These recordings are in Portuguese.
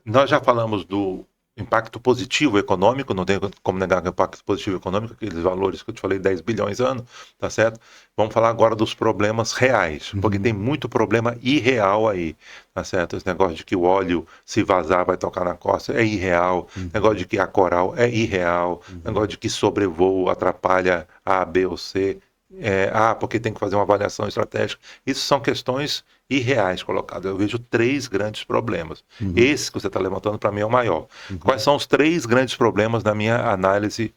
Nós já falamos do impacto positivo econômico, não tem como negar que o impacto positivo econômico, aqueles valores que eu te falei, 10 bilhões ano, tá certo? Vamos falar agora dos problemas reais, porque tem muito problema irreal aí, tá certo? Esse negócio de que o óleo, se vazar, vai tocar na costa, é irreal. Negócio de que a coral é irreal. Negócio de que sobrevoo atrapalha A, B ou C. Porque tem que fazer uma avaliação estratégica. Isso são questões irreais colocadas. Eu vejo três grandes problemas. Esse que você está levantando, para mim, é o maior. Quais são os três grandes problemas na minha análise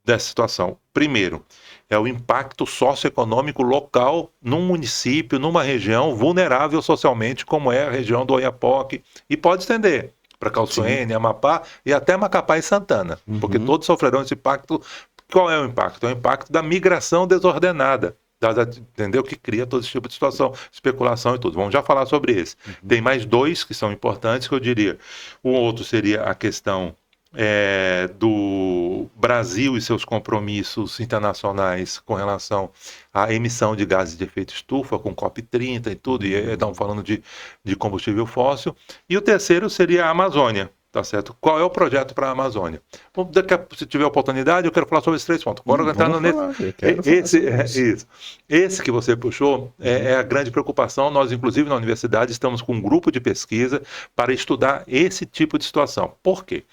dessa situação? Primeiro, é o impacto socioeconômico local num município, numa região vulnerável socialmente, como é a região do Oiapoque, e pode estender para Calçoene, Amapá e até Macapá e Santana, porque todos sofrerão esse impacto. Qual é o impacto? É o impacto da migração desordenada, entendeu? Que cria todo esse tipo de situação, especulação e tudo. Vamos já falar sobre esse. Tem mais dois que são importantes, que eu diria. O outro seria a questão do Brasil e seus compromissos internacionais com relação à emissão de gases de efeito estufa, com COP30 e tudo, e estamos falando de combustível fóssil. E o terceiro seria a Amazônia. Tá certo? Qual é o projeto para a Amazônia? Bom, se tiver oportunidade, eu quero falar sobre esses três pontos. Bora entrar Esse que você puxou é a grande preocupação. Nós, inclusive, na universidade, estamos com um grupo de pesquisa para estudar esse tipo de situação. Por quê?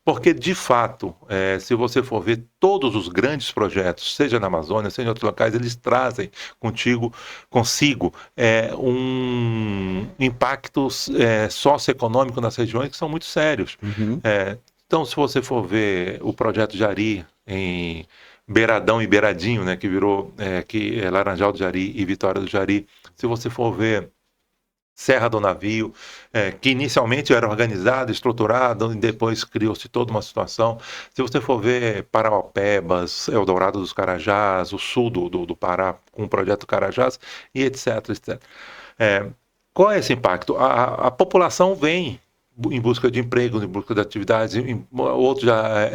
Porque, de fato, se você for ver todos os grandes projetos, seja na Amazônia, seja em outros locais, eles trazem consigo um impacto socioeconômico nas regiões que são muito sérios. Então, se você for ver o projeto Jari em Beiradão e Beiradinho, né, que virou Laranjal do Jari e Vitória do Jari, se você for ver Serra do Navio, que inicialmente era organizado, estruturado, e depois criou-se toda uma situação. Se você for ver Paraopebas, Eldorado dos Carajás, o sul do Pará, com o projeto Carajás, e etc, etc. Qual é esse impacto? A população vem em busca de empregos, em busca de atividades, outros já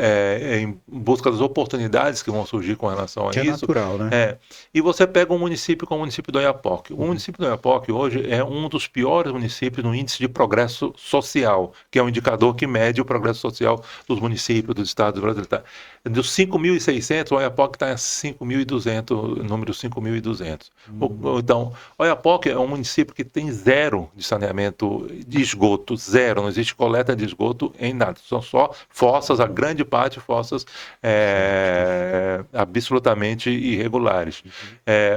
em busca das oportunidades que vão surgir com relação a isso. Que é natural, né? E você pega um município como o município do Oiapoque. O município do Oiapoque hoje é um dos piores municípios no índice de progresso social, que é um indicador que mede o progresso social dos municípios, dos estados brasileiros. Dos 5.600, o Oiapoque está em 5.200, número 5.200. Então, Oiapoque é um município que tem zero de saneamento de esgoto, zero, não existe coleta de esgoto em nada, são só fossas, a grande parte fossas absolutamente irregulares.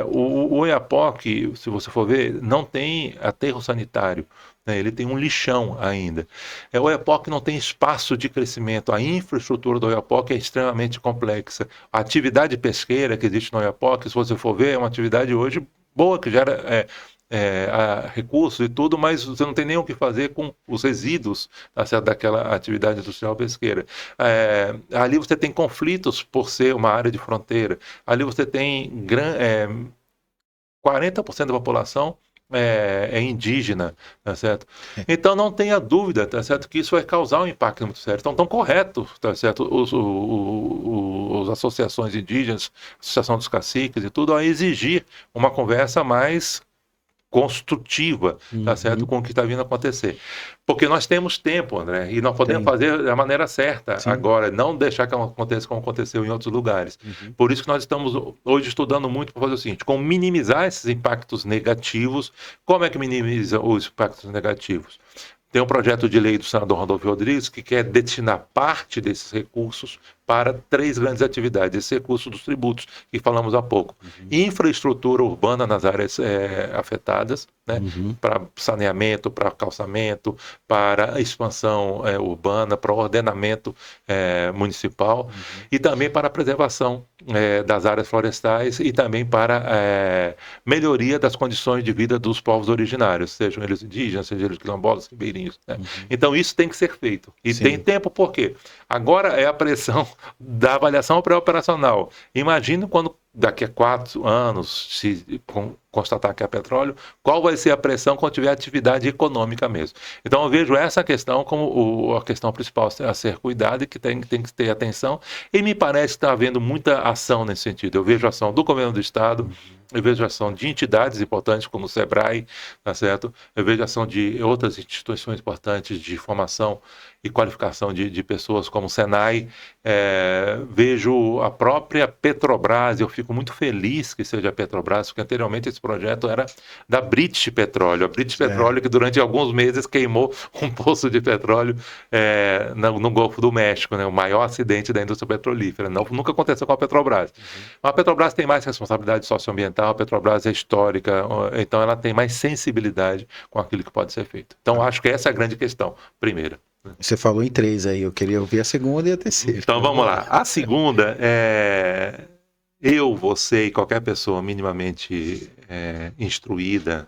O Oiapoque, se você for ver, não tem aterro sanitário. Ele tem um lixão ainda. O Oiapoque não tem espaço de crescimento. A infraestrutura do Oiapoque é extremamente complexa. A atividade pesqueira que existe no Oiapoque, se você for ver, é uma atividade hoje boa, que gera recursos e tudo, mas você não tem nem o que fazer com os resíduos, tá certo, daquela atividade industrial pesqueira. Ali você tem conflitos por ser uma área de fronteira. Ali você tem 40% da população indígena, tá certo? Então não tenha dúvida, tá certo, que isso vai causar um impacto muito sério. Então estão corretos, tá certo, as associações indígenas, Associação dos Caciques e tudo, a exigir uma conversa mais construtiva, tá certo, com o que está vindo a acontecer. Porque nós temos tempo, André, e nós podemos fazer da maneira certa agora, não deixar que aconteça como aconteceu em outros lugares. Por isso que nós estamos hoje estudando muito para fazer o seguinte, como minimizar esses impactos negativos. Como é que minimiza os impactos negativos? Tem um projeto de lei do senador Randolfo Rodrigues que quer destinar parte desses recursos para três grandes atividades, esse recurso dos tributos que falamos há pouco. Infraestrutura urbana nas áreas afetadas, né? Para saneamento, para calçamento, para expansão urbana, para ordenamento municipal e também para a preservação das áreas florestais e também para melhoria das condições de vida dos povos originários, sejam eles indígenas, sejam eles quilombolas, ribeirinhos. Né? Então isso tem que ser feito. E tem tempo por quê? Agora é a pressão da avaliação pré-operacional. Imagine quando daqui a 4 anos, se constatar que é petróleo, qual vai ser a pressão quando tiver atividade econômica mesmo. Então eu vejo essa questão como a questão principal a ser cuidada e que tem que ter atenção, e me parece que está havendo muita ação nesse sentido. Eu vejo a ação do governo do Estado, eu vejo a ação de entidades importantes como o SEBRAE, tá certo? Eu vejo a ação de outras instituições importantes de formação e qualificação de pessoas como o SENAI, vejo a própria Petrobras, eu fico muito feliz que seja a Petrobras, porque anteriormente esse projeto era da British Petróleo, a British Petróleo que durante alguns meses queimou um poço de petróleo no Golfo do México, né, o maior acidente da indústria petrolífera. Nunca aconteceu com a Petrobras. Mas a Petrobras tem mais responsabilidade socioambiental, a Petrobras é histórica, então ela tem mais sensibilidade com aquilo que pode ser feito. Então acho que essa é a grande questão, primeira. Você falou em 3 aí, eu queria ouvir a segunda e a terceira. Então vamos lá. A segunda eu, você e qualquer pessoa minimamente instruída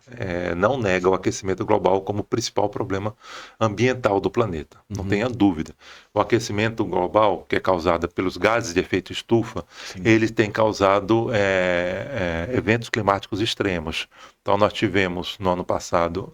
não nega o aquecimento global como principal problema ambiental do planeta. Não tenha dúvida. O aquecimento global, que é causado pelos gases de efeito estufa, ele tem causado eventos climáticos extremos. Então nós tivemos no ano passado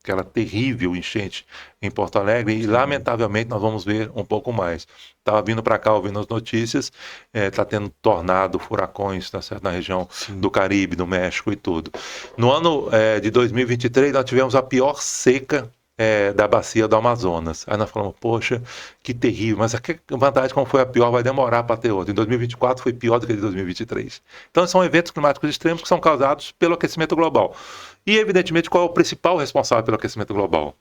aquela terrível enchente em Porto Alegre e, lamentavelmente, nós vamos ver um pouco mais. Estava vindo para cá ouvindo as notícias, está tendo tornado, furacões, tá certo, na região do Caribe, do México e tudo. No ano de 2023, nós tivemos a pior seca da bacia do Amazonas. Aí nós falamos, poxa, que terrível, mas a vantagem, como foi a pior, vai demorar para ter outra. Em 2024 foi pior do que em 2023. Então são eventos climáticos extremos que são causados pelo aquecimento global. E, evidentemente, qual é o principal responsável pelo aquecimento global?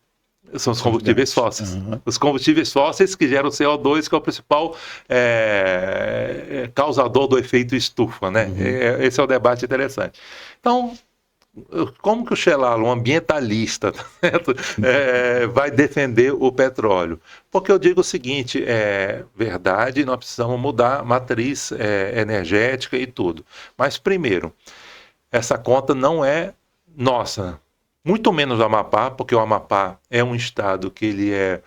São os combustíveis fósseis. Os combustíveis fósseis que geram CO2, que é o principal causador do efeito estufa, né? Esse é o debate interessante. Então, como que o Shelalo, um ambientalista, tá certo? Vai defender o petróleo? Porque eu digo o seguinte, verdade, nós precisamos mudar a matriz energética e tudo. Mas, primeiro, essa conta não é nossa, muito menos do Amapá, porque o Amapá é um estado que ele é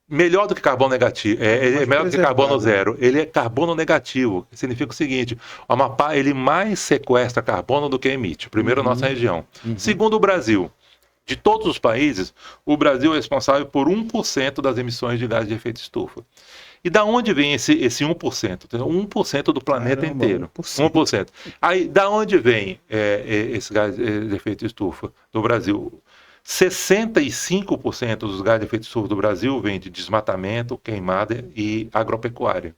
melhor do que carbono negativo, é melhor do que carbono zero, ele é carbono negativo, que significa o seguinte, o Amapá ele mais sequestra carbono do que emite, primeiro a nossa região. Segundo o Brasil, de todos os países, o Brasil é responsável por 1% das emissões de gás de efeito estufa. E da onde vem esse 1%? 1% do planeta inteiro. 1%. Aí, da onde vem esse gás de efeito estufa do Brasil? 65% dos gases de efeito estufa do Brasil vem de desmatamento, queimada e agropecuária.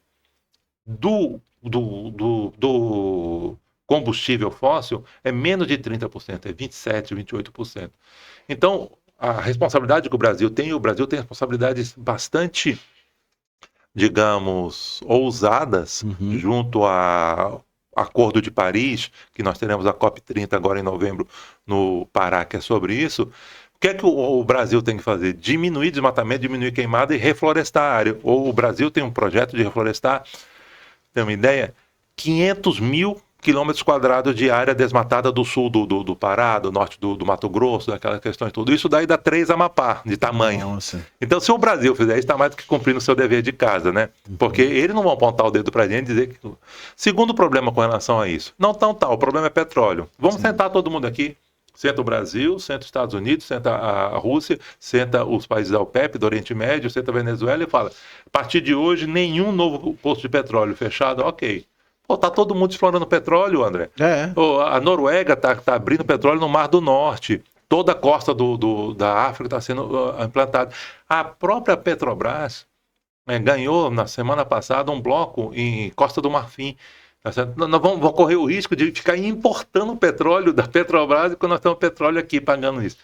Do combustível fóssil é menos de 30%, é 27%, 28%. Então, a responsabilidade que o Brasil tem responsabilidades bastante, digamos, ousadas, junto ao Acordo de Paris, que nós teremos a COP30 agora em novembro no Pará, que é sobre isso. O que é que o Brasil tem que fazer? Diminuir desmatamento, diminuir queimada e reflorestar a área. O Brasil tem um projeto de reflorestar, tem uma ideia, 500 mil quilômetros quadrados de área desmatada do sul do Pará, do norte do Mato Grosso, daquela questão e tudo. Isso daí dá 3 Amapá de tamanho. Nossa. Então, se o Brasil fizer isso, está mais do que cumprindo o seu dever de casa, né? Porque eles não vão apontar o dedo para a gente e dizer que... Segundo problema com relação a isso, não tão tal, o problema é petróleo. Vamos sentar todo mundo aqui. Senta o Brasil, senta os Estados Unidos, senta a Rússia, senta os países da OPEP, do Oriente Médio, senta a Venezuela e fala, a partir de hoje, nenhum novo posto de petróleo fechado, ok. Pô, tá todo mundo explorando petróleo, André. A Noruega tá abrindo petróleo no Mar do Norte. Toda a costa da África está sendo implantada. A própria Petrobras ganhou, na semana passada, um bloco em Costa do Marfim. Tá certo? Nós vamos correr o risco de ficar importando o petróleo da Petrobras quando nós temos petróleo aqui pagando isso.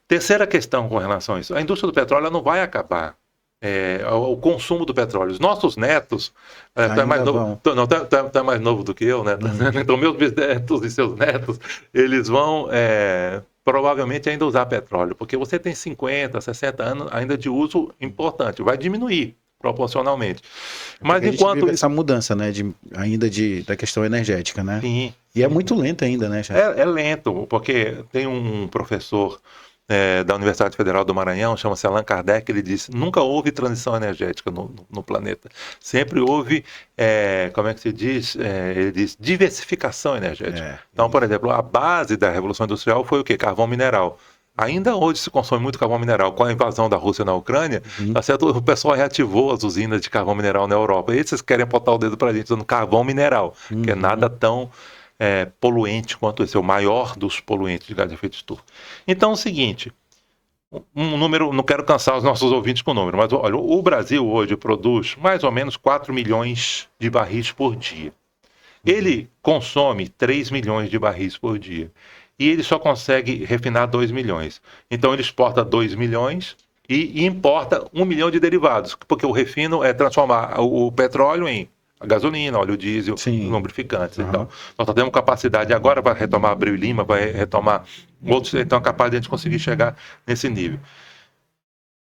Terceira questão com relação a isso. A indústria do petróleo não vai acabar. O consumo do petróleo. Os nossos netos, tu é mais novo, tu é mais novo do que eu, né? Então meus bisnetos e seus netos, eles vão provavelmente ainda usar petróleo, porque você tem 50, 60 anos ainda de uso importante, vai diminuir proporcionalmente. Mas enquanto vive essa mudança, né, da questão energética, né? Sim. E é muito lento ainda, né? É lento, porque tem um professor da Universidade Federal do Maranhão, chama-se Allan Kardec, ele disse, nunca houve transição energética no planeta. Sempre houve, como é que se diz? Ele diz, diversificação energética. Então, por exemplo, a base da Revolução Industrial foi o quê? Carvão mineral. Ainda hoje se consome muito carvão mineral. Com a invasão da Rússia na Ucrânia, tá certo? O pessoal reativou as usinas de carvão mineral na Europa. E vocês querem botar o dedo pra gente dando carvão mineral, que é nada tão poluente quanto esse, é o maior dos poluentes de gás de efeito estufa. Então é o seguinte, um número, não quero cansar os nossos ouvintes com o número, mas olha, o Brasil hoje produz mais ou menos 4 milhões de barris por dia. Ele consome 3 milhões de barris por dia. E ele só consegue refinar 2 milhões. Então ele exporta 2 milhões e importa 1 milhão de derivados, porque o refino é transformar o petróleo em gasolina, óleo diesel, lubrificantes. Então, nós só temos capacidade agora para retomar Abreu e Lima, vai retomar outros, então é capaz de a gente conseguir chegar nesse nível.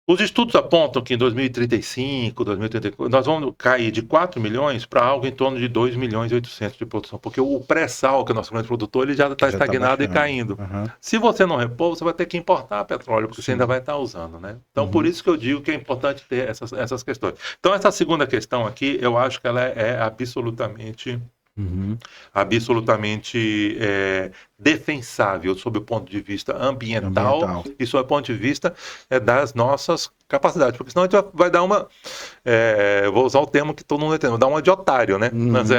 Os estudos apontam que em 2035, 2034, nós vamos cair de 4 milhões para algo em torno de 2 milhões e 800 de produção, porque o pré-sal, que é o nosso grande produtor, ele já está estagnado e caindo. Se você não repor, você vai ter que importar petróleo, porque você ainda vai estar usando, né? Então, por isso que eu digo que é importante ter essas questões. Então, essa segunda questão aqui, eu acho que ela é absolutamente... absolutamente defensável sob o ponto de vista ambiental e sob o ponto de vista das nossas capacidades, porque senão a gente vai dar uma, vou usar o termo que todo mundo entende, dar uma de otário, né? Mas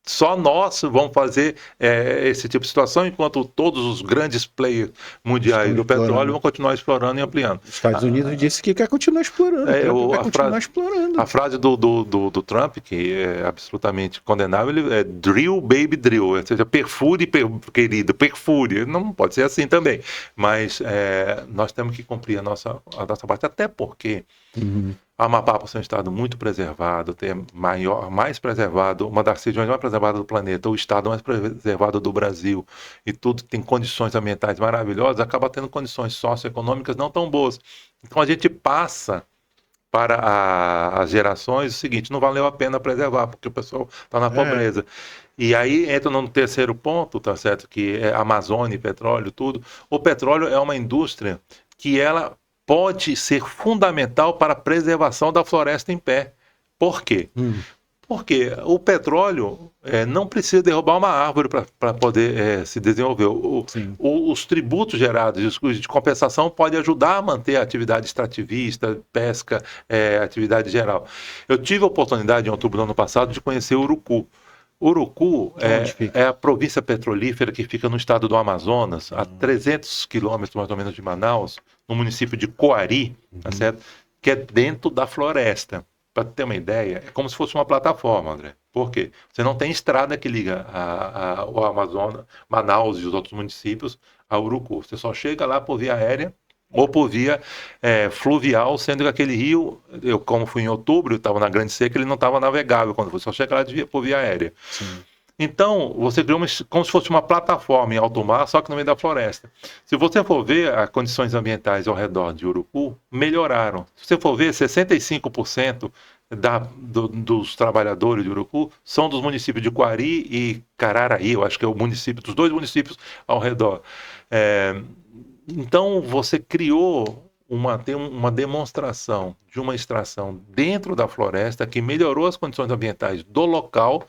só nós vamos fazer esse tipo de situação, enquanto todos os grandes players mundiais do petróleo vão continuar explorando e ampliando. Os Estados Unidos disse que quer continuar explorando. A frase do Trump, que é absolutamente condenável, ele é drill, baby, drill. Ou seja, perfure, querido, perfure. Não pode ser assim também. Mas nós temos que cumprir a nossa parte, até porque... Amapá, por ser um estado muito preservado, mais preservado, uma das regiões mais preservadas do planeta, o estado mais preservado do Brasil, e tudo tem condições ambientais maravilhosas, acaba tendo condições socioeconômicas não tão boas. Então a gente passa para as gerações o seguinte, não valeu a pena preservar, porque o pessoal está na pobreza. E aí entra no terceiro ponto, tá certo? Que é Amazônia, petróleo, tudo. O petróleo é uma indústria que ela pode ser fundamental para a preservação da floresta em pé. Por quê? Porque o petróleo não precisa derrubar uma árvore para poder se desenvolver. Os tributos gerados e os custos de compensação podem ajudar a manter a atividade extrativista, pesca, atividade geral. Eu tive a oportunidade, em outubro do ano passado, de conhecer Urucu. Urucu é a província petrolífera que fica no estado do Amazonas, a 300 quilômetros mais ou menos de Manaus, no município de Coari, tá certo? Que é dentro da floresta. Para ter uma ideia, é como se fosse uma plataforma, André. Por quê? Você não tem estrada que liga o Amazonas, Manaus e os outros municípios a Urucu. Você só chega lá por via aérea ou por via fluvial, sendo que aquele rio, eu como fui em outubro, eu estava na Grande Seca, ele não estava navegável, quando você só chega lá por via aérea. Então, você criou como se fosse uma plataforma em alto mar, só que no meio da floresta. Se você for ver, as condições ambientais ao redor de Urucu melhoraram. Se você for ver, 65% dos trabalhadores de Urucu são dos municípios de Coari e Cararaí, eu acho que é o município, dos dois municípios ao redor. Então, você criou uma demonstração de uma extração dentro da floresta que melhorou as condições ambientais do local,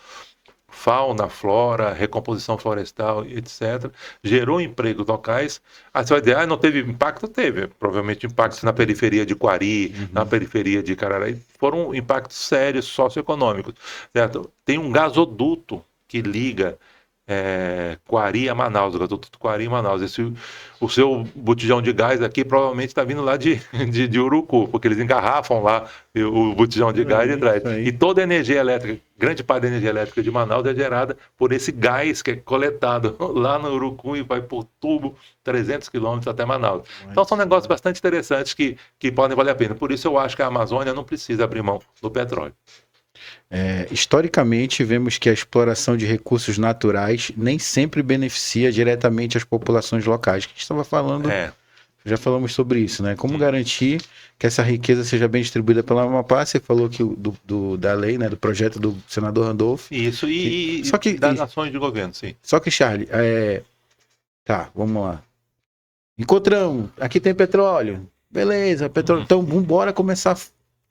fauna, flora, recomposição florestal, etc. Gerou empregos locais. Aí você vai dizer, não teve impacto? Teve. Provavelmente impactos na periferia de Coari, na periferia de Cararaí. Foram impactos sérios, socioeconômicos. Certo? Tem um gasoduto que liga Coari a Manaus, o gasoduto de Coari a Manaus. O seu botijão de gás aqui provavelmente está vindo lá de Urucu, porque eles engarrafam lá o botijão de gás e traz. E toda a energia elétrica, grande parte da energia elétrica de Manaus é gerada por esse gás que é coletado lá no Urucu e vai por tubo 300 quilômetros até Manaus. Então são negócios bastante interessantes que podem valer a pena. Por isso eu acho que a Amazônia não precisa abrir mão do petróleo. Historicamente, vemos que a exploração de recursos naturais nem sempre beneficia diretamente as populações locais. Que a gente estava falando, já falamos sobre isso, né? Como garantir que essa riqueza seja bem distribuída pela Amapá? Você falou que da lei, né, do projeto do senador Randolph. Isso, das ações de governo, sim. Só que, Charlie, Tá, vamos lá. Encontramos, aqui tem petróleo. Beleza, petróleo. Então, vamos embora começar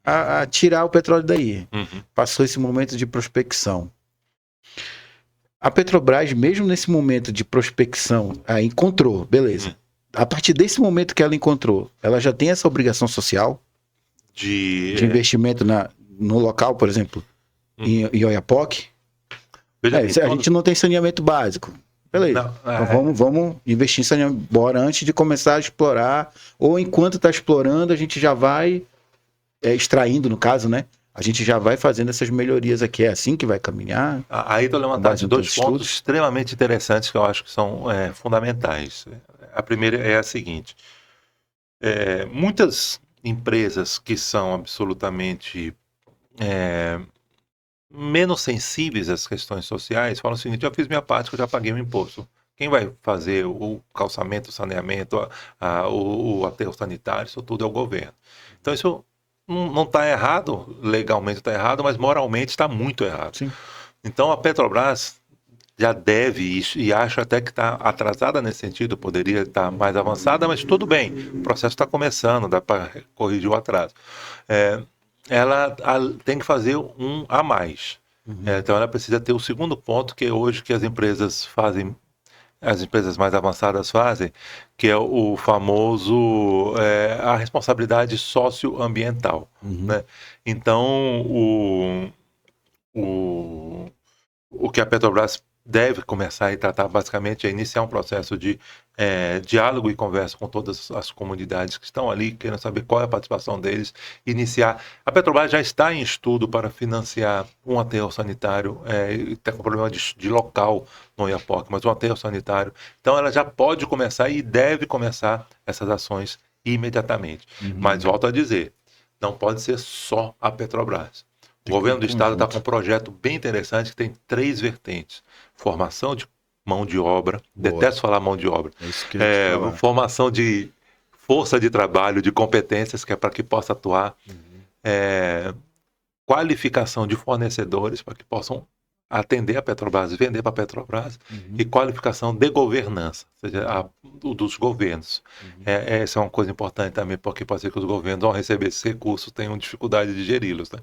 a tirar o petróleo daí. Passou esse momento de prospecção. A Petrobras, mesmo nesse momento de prospecção, encontrou, beleza. A partir desse momento que ela encontrou, ela já tem essa obrigação social de investimento no local, por exemplo, em Oiapoque. A gente não tem saneamento básico. Beleza. Então vamos investir em saneamento. Bora antes de começar a explorar, ou enquanto está explorando, a gente já vai extraindo, no caso, né? A gente já vai fazendo essas melhorias aqui. É assim que vai caminhar? Aí estou levantando dois pontos extremamente interessantes que eu acho que são fundamentais. A primeira é a seguinte. Muitas empresas que são absolutamente menos sensíveis às questões sociais falam o seguinte: eu fiz minha parte, eu já paguei o imposto. Quem vai fazer o calçamento, o saneamento, o aterro sanitário, isso tudo é o governo. Então isso não está errado, legalmente está errado, mas moralmente está muito errado. Sim. Então a Petrobras já deve, e acho até que está atrasada nesse sentido, poderia estar mais avançada, mas tudo bem, o processo está começando, dá para corrigir o atraso. Ela tem que fazer um a mais. Então ela precisa ter o segundo ponto, que é hoje que as empresas fazem, as empresas mais avançadas fazem, que é o famoso a responsabilidade socioambiental. Né? Então o que a Petrobras deve começar a tratar basicamente é iniciar um processo de diálogo e conversa com todas as comunidades que estão ali, querendo saber qual é a participação deles, iniciar. A Petrobras já está em estudo para financiar um aterro sanitário, está com problema de local no Oiapoque, mas um aterro sanitário. Então ela já pode começar e deve começar essas ações imediatamente. Mas volto a dizer, não pode ser só a Petrobras. O governo do estado está com um projeto bem interessante que tem 3 vertentes. Formação de mão de obra, detesto falar mão de obra, formação de força de trabalho, de competências, que é para que possa atuar, qualificação de fornecedores para que possam atender a Petrobras, vender para a Petrobras, e qualificação de governança, ou seja, dos governos. Essa é uma coisa importante também, porque pode ser que os governos, ao receber esses recursos, tenham dificuldade de geri-los. Né?